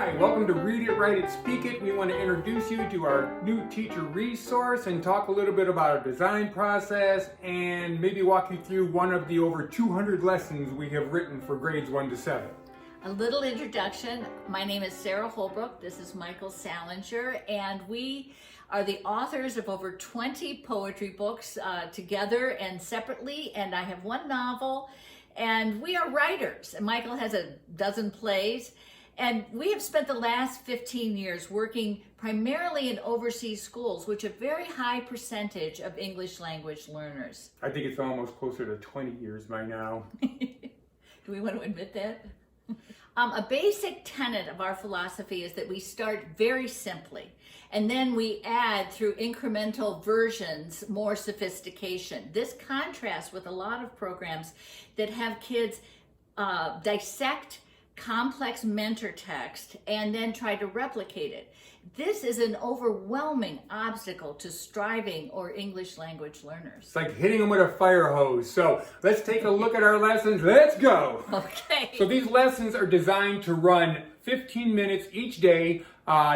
Hi, welcome to Read It, Write It, Speak It. We want to introduce you to our new teacher resource and talk a little bit about our design process and maybe walk you through one of the over 200 lessons we have written for grades 1 to 7. A little introduction. My name is Sara Holbrook. This is Michael Salinger, and we are the authors of over 20 poetry books together and separately, and I have one novel, and we are writers. And Michael has a dozen plays, and we have spent the last 15 years working primarily in overseas schools, which have a very high percentage of English language learners. I think it's almost closer to 20 years by now. Do we want to admit that? A basic tenet of our philosophy is that we start very simply, and then we add through incremental versions more sophistication. This contrasts with a lot of programs that have kids dissect complex mentor text and then try to replicate it. This is an overwhelming obstacle to striving or English language learners. It's like hitting them with a fire hose. So let's take a look at our lessons. Let's go. Okay. So these lessons are designed to run 15 minutes each day.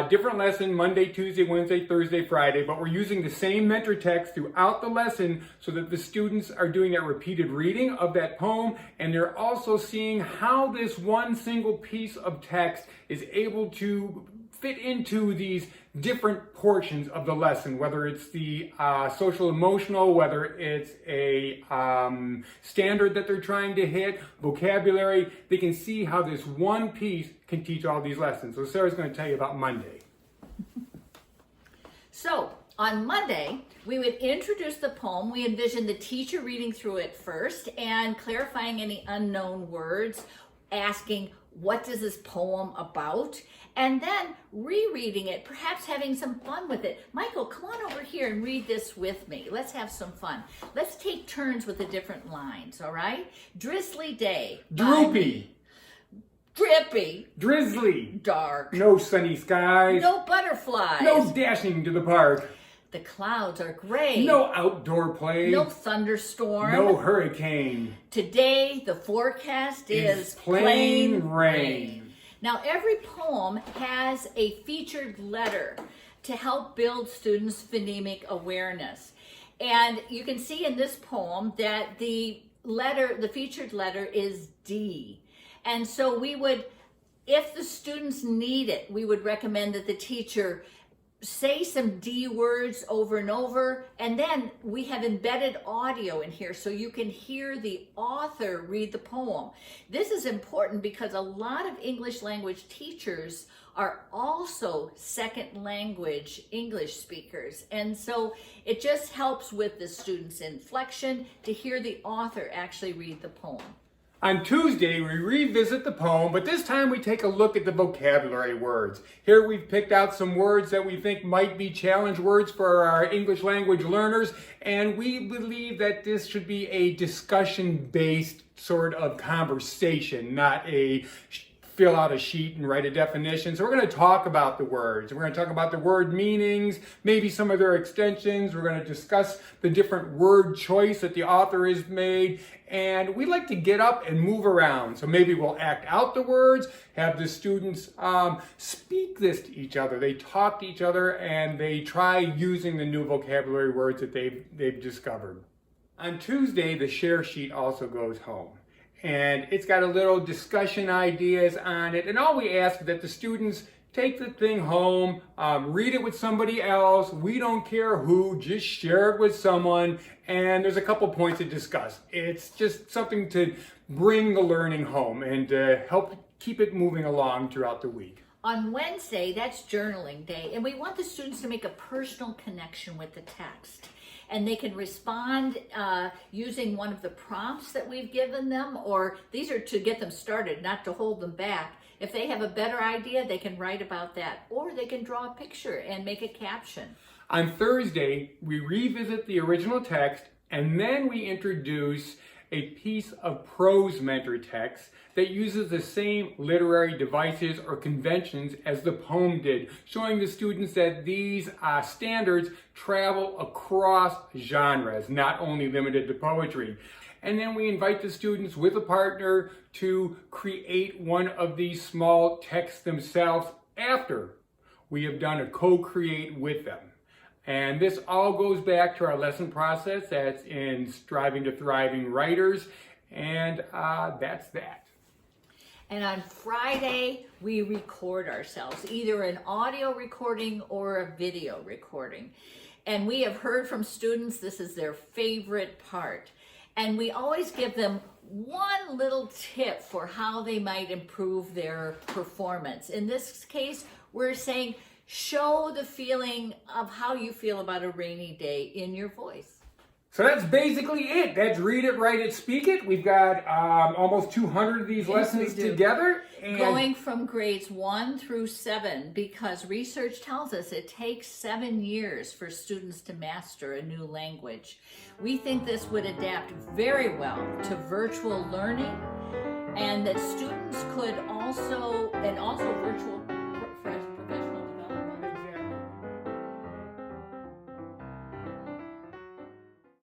Different lesson, Monday, Tuesday, Wednesday, Thursday, Friday, but we're using the same mentor text throughout the lesson so that the students are doing that repeated reading of that poem, and they're also seeing how this one single piece of text is able to fit into these different portions of the lesson, whether it's the social emotional, whether it's a standard that they're trying to hit, vocabulary. They can see how this one piece can teach all these lessons. So Sarah's going to tell you about Monday. So on Monday, we would introduce the poem. We envision the teacher reading through it first and clarifying any unknown words, asking, what is this poem about? And then rereading it, perhaps having some fun with it. Michael, come on over here and read this with me. Let's have some fun. Let's take turns with the different lines, all right? Drizzly day. Droopy. Drippy. Drizzly. Dark. No sunny skies. No butterflies. No dashing to the park. The clouds are gray. No outdoor play. No thunderstorm. No hurricane. Today, the forecast is plain rain. Now, every poem has a featured letter to help build students' phonemic awareness. And you can see in this poem that the featured letter is D. And so we would, if the students need it, we would recommend that the teacher say some D words over and over, and then we have embedded audio in here so you can hear the author read the poem. This is important because a lot of English language teachers are also second language English speakers, and so it just helps with the students' inflection to hear the author actually read the poem. On Tuesday, we revisit the poem, but this time we take a look at the vocabulary words. Here we've picked out some words that we think might be challenge words for our English language learners, and we believe that this should be a discussion-based sort of conversation, not a fill out a sheet and write a definition. So we're going to talk about the words. We're going to talk about the word meanings, maybe some of their extensions. We're going to discuss the different word choice that the author has made. And we like to get up and move around. So maybe we'll act out the words, have the students speak this to each other. They talk to each other and they try using the new vocabulary words that they've discovered. On Tuesday, the share sheet also goes home. And it's got a little discussion ideas on it. And all we ask is that the students take the thing home, read it with somebody else. We don't care who, just share it with someone. And there's a couple points to discuss. It's just something to bring the learning home and help keep it moving along throughout the week. On Wednesday, that's journaling day, and we want the students to make a personal connection with the text. And they can respond using one of the prompts that we've given them, or these are to get them started, not to hold them back. If they have a better idea, they can write about that, or they can draw a picture and make a caption. On Thursday, we revisit the original text, and then we introduce a piece of prose mentor text that uses the same literary devices or conventions as the poem did, showing the students that these standards travel across genres, not only limited to poetry. And then we invite the students with a partner to create one of these small texts themselves after we have done a co-create with them. And this all goes back to our lesson process that's in Striving to Thriving Writers, and that's that. And on Friday, we record ourselves, either an audio recording or a video recording. And we have heard from students this is their favorite part. And we always give them one little tip for how they might improve their performance. In this case, we're saying, show the feeling of how you feel about a rainy day in your voice. So that's basically it. That's Read It, Write It, Speak It. We've got almost 200 of these lessons together. And going from grades 1 through 7, because research tells us it takes 7 years for students to master a new language. We think this would adapt very well to virtual learning, and that students could also virtual